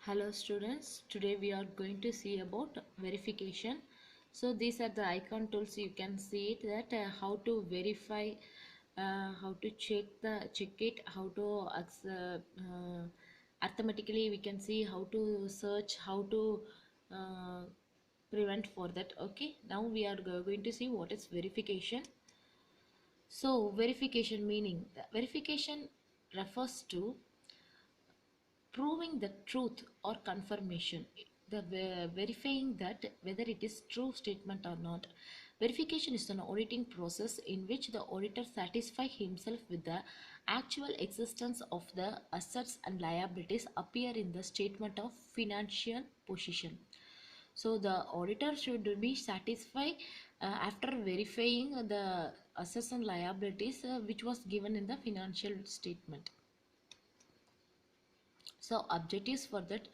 Hello students, today we are going to see about verification. So these are the icon tools. You can see it that how to verify, how to check it, how to arithmetically we can see how to search, how to uh, prevent for that. Okay, now we are going to see what is verification. So verification meaning, the verification refers to proving the truth or confirmation, the verifying that whether it is true statement or not. Verification is an auditing process in which the auditor satisfies himself with the actual existence of the assets and liabilities appear in the statement of financial position. So the auditor should be satisfied after verifying the assets and liabilities which was given in the financial statement. So objectives for that,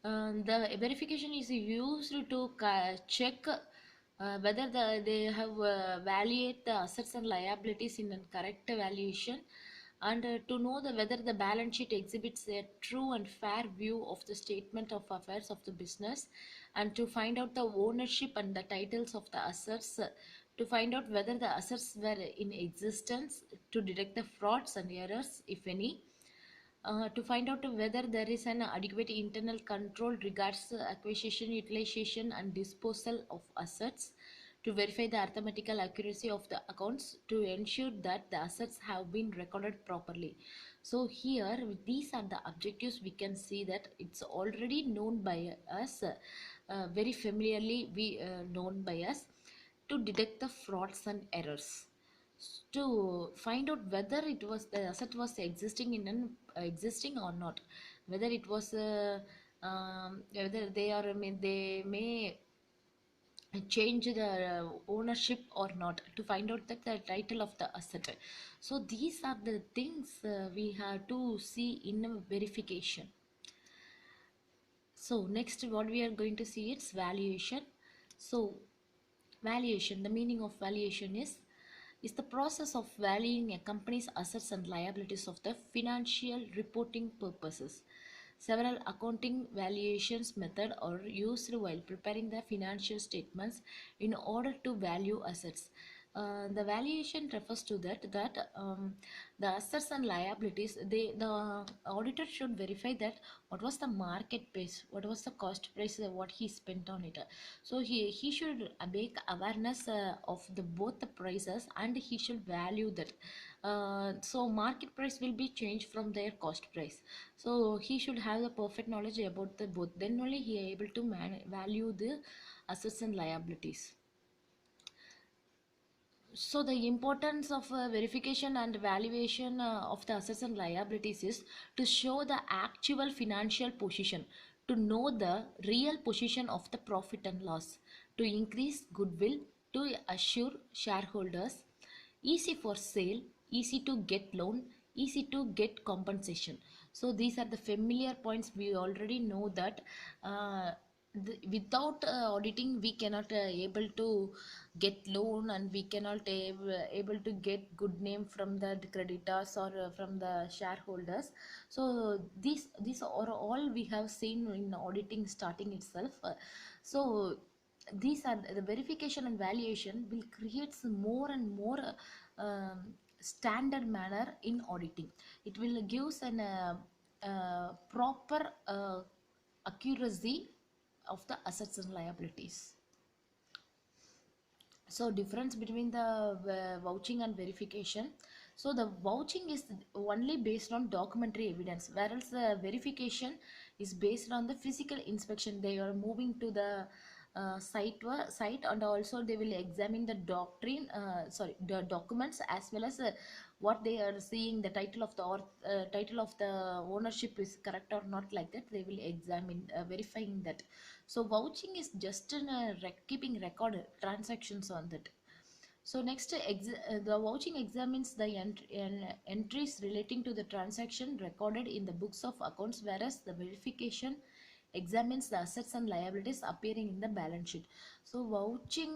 the verification is used to check whether they have valuate the assets and liabilities in a correct valuation, and to know whether the balance sheet exhibits a true and fair view of the statement of affairs of the business, and to find out the ownership and the titles of the assets, to find out whether the assets were in existence, to detect the frauds and errors if any, to find out whether there is an adequate internal control regards acquisition, utilization and disposal of assets, to verify the arithmetical accuracy of the accounts, to ensure that the assets have been recorded properly. So here these are the objectives. We can see that it's already known by us, very familiarly we known by us, to detect the frauds and errors, to find out whether it was the asset was existing in an existing or not, whether it was whether they are, I mean, they may change the ownership or not, to find out that the title of the asset. So these are the things we have to see in a verification. So next what we are going to see is valuation. So valuation, the meaning of valuation is the process of valuing a company's assets and liabilities of the financial reporting purposes. Several accounting valuations methods are used while preparing the financial statements in order to value assets. The valuation refers to that the assets and liabilities, the auditor should verify that what was the market price, what was the cost price, what he spent on it. So he should make awareness of the both the prices, and he should value that. So market price will be changed from their cost price, so he should have the perfect knowledge about the both, then only he is able to value the assets and liabilities. So the importance of verification and valuation of the assets and liabilities is to show the actual financial position, to know the real position of the profit and loss, to increase goodwill, to assure shareholders, easy for sale, easy to get loan, easy to get compensation. So these are the familiar points. We already know that without auditing we cannot able to get loan, and we cannot able to get good name from the creditors or from the shareholders. So these are all we have seen in auditing starting itself. So these are the verification and valuation will create more and more standard manner in auditing. It will gives an proper accuracy of the assets and liabilities. So difference between the vouching and verification. So the vouching is only based on documentary evidence, whereas the verification is based on the physical inspection. They are moving to the site, and also they will examine the doctrine, sorry, the documents, as well as what they are seeing, the title of the title of the ownership is correct or not, like that they will examine, verifying that. So vouching is just in keeping record transactions on that. So next, the vouching examines the entries relating to the transaction recorded in the books of accounts, whereas the verification examines the assets and liabilities appearing in the balance sheet. So vouching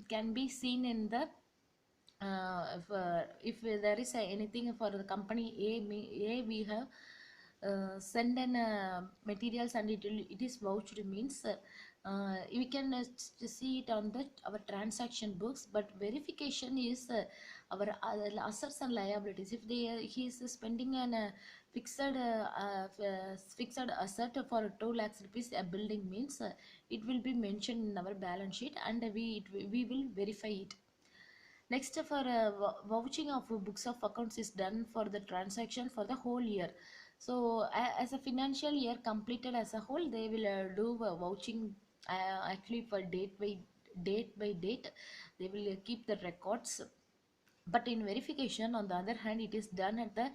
can be seen in the if there is anything for the company A, we have send an materials and it is vouched means we can see it on the our transaction books, but verification is our assets and liabilities. If he is spending an fixed asset for 2 lakhs rupees a building means it will be mentioned in our balance sheet, and we will verify it. Next, for vouching of books of accounts is done for the transaction for the whole year. So, as a financial year completed as a whole, they will do vouching actually for date by date. They will keep the records, but in verification, on the other hand, it is done at the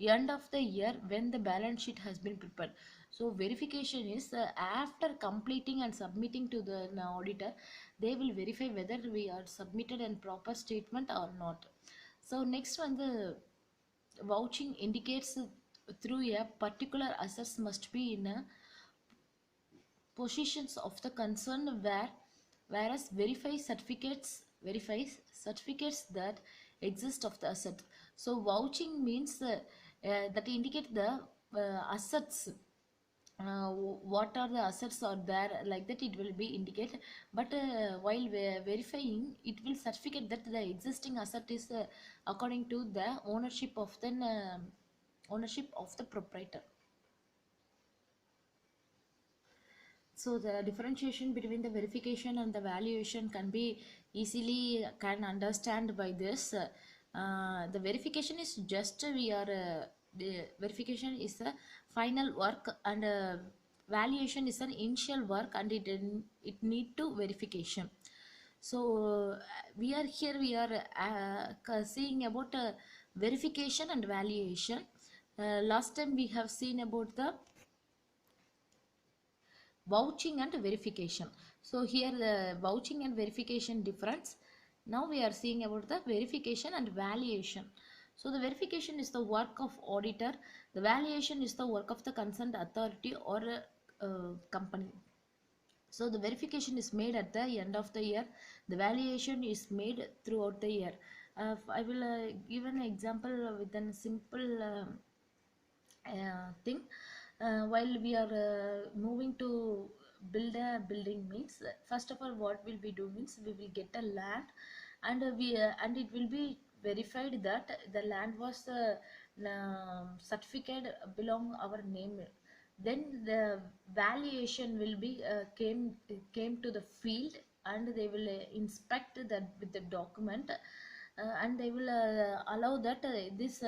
end of the year when the balance sheet has been prepared. So verification is after completing and submitting to the auditor, they will verify whether we are submitted a proper statement or not. So next one, the vouching indicates through a particular assets must be in a positions of the concern, whereas verifies certificates that exist of the asset. So vouching means that indicate the assets, what are the assets are there, like that it will be indicated. But while verifying, it will certificate that the existing asset is according to the ownership of the proprietor. So the differentiation between the verification and the valuation can be easily can understand by this. The verification is just we are the verification is a final work, and valuation is an initial work, and it need to verification. So we are seeing about verification and valuation. Last time we have seen about the vouching and verification. So here the vouching and verification difference. Now we are seeing about the verification and valuation. So the verification is the work of auditor, the valuation is the work of the concerned authority or company. So the verification is made at the end of the year, the valuation is made throughout the year. I will give an example with a simple thing. While we are moving to build a building means, first of all what will we do means we will get a land, and and it will be verified that the land was certificate belong our name. Then the valuation will be came to the field, and they will inspect that with the document, and they will allow that this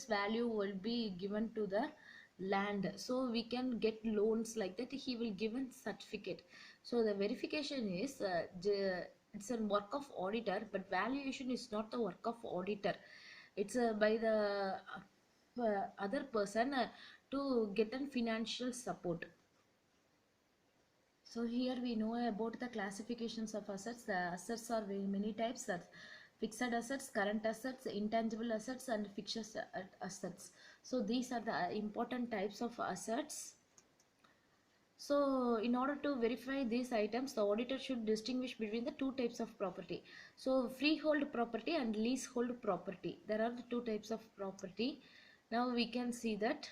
value will be given to the land, so we can get loans, like that he will give a certificate. So the verification is it's a work of auditor, but valuation is not the work of auditor. It's by the other person to get a financial support. So here we know about the classifications of assets. The assets are very many types: fixed assets, current assets, intangible assets, and fixed assets. So these are the important types of assets. So in order to verify these items, the auditor should distinguish between the two types of property. So freehold property and leasehold property. There are the two types of property. Now we can see that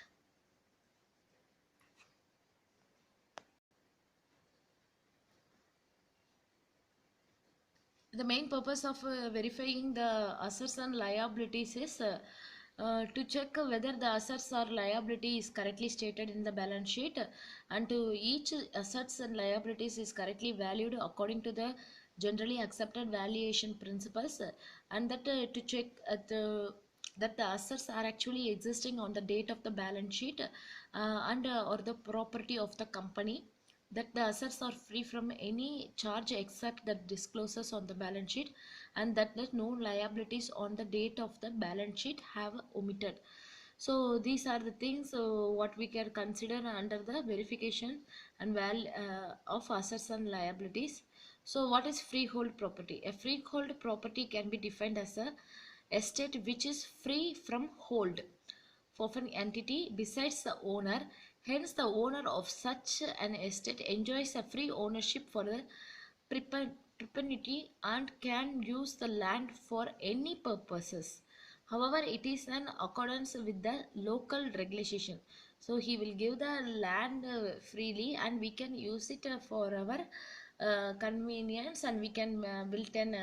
the main purpose of verifying the assets and liabilities is to check whether the assets or liability is correctly stated in the balance sheet, and to each assets and liabilities is correctly valued according to the generally accepted valuation principles, and that to check that the assets are actually existing on the date of the balance sheet, and or the property of the company, that the assets are free from any charge except that discloses on the balance sheet, and that the no liabilities on the date of the balance sheet have omitted. So these are the things what we can consider under the verification and of assets and liabilities. So what is freehold property? A freehold property can be defined as a estate which is free from hold of an entity besides the owner. Hence, the owner of such an estate enjoys a free ownership for the perpetuity and can use the land for any purposes. However, it is in accordance with the local regulation. So he will give the land freely, and we can use it for our convenience, and we can build an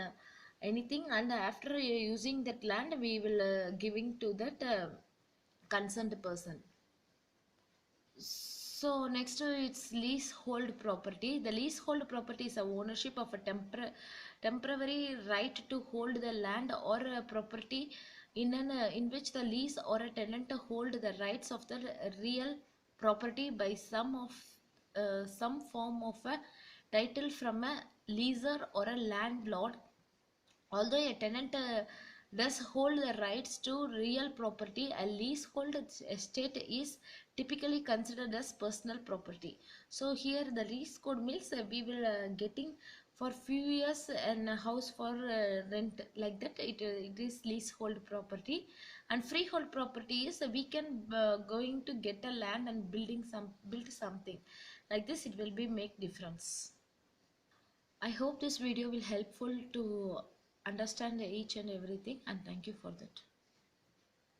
anything, and after using that land we will giving to that concerned person. So next it's leasehold property. The leasehold property is a ownership of a temporary right to hold the land or a property in which the lease or a tenant hold the rights of the real property by some form of a title from a leaser or a landlord. Although a tenant does hold the rights to real property, a leasehold estate is typically considered as personal property. So here the leasehold means we will getting for few years and a house for rent, like that. It is leasehold property. And freehold property is we can going to get a land and build something like this. It will be make difference. I hope this video will helpful to understand each and everything, and thank you for that.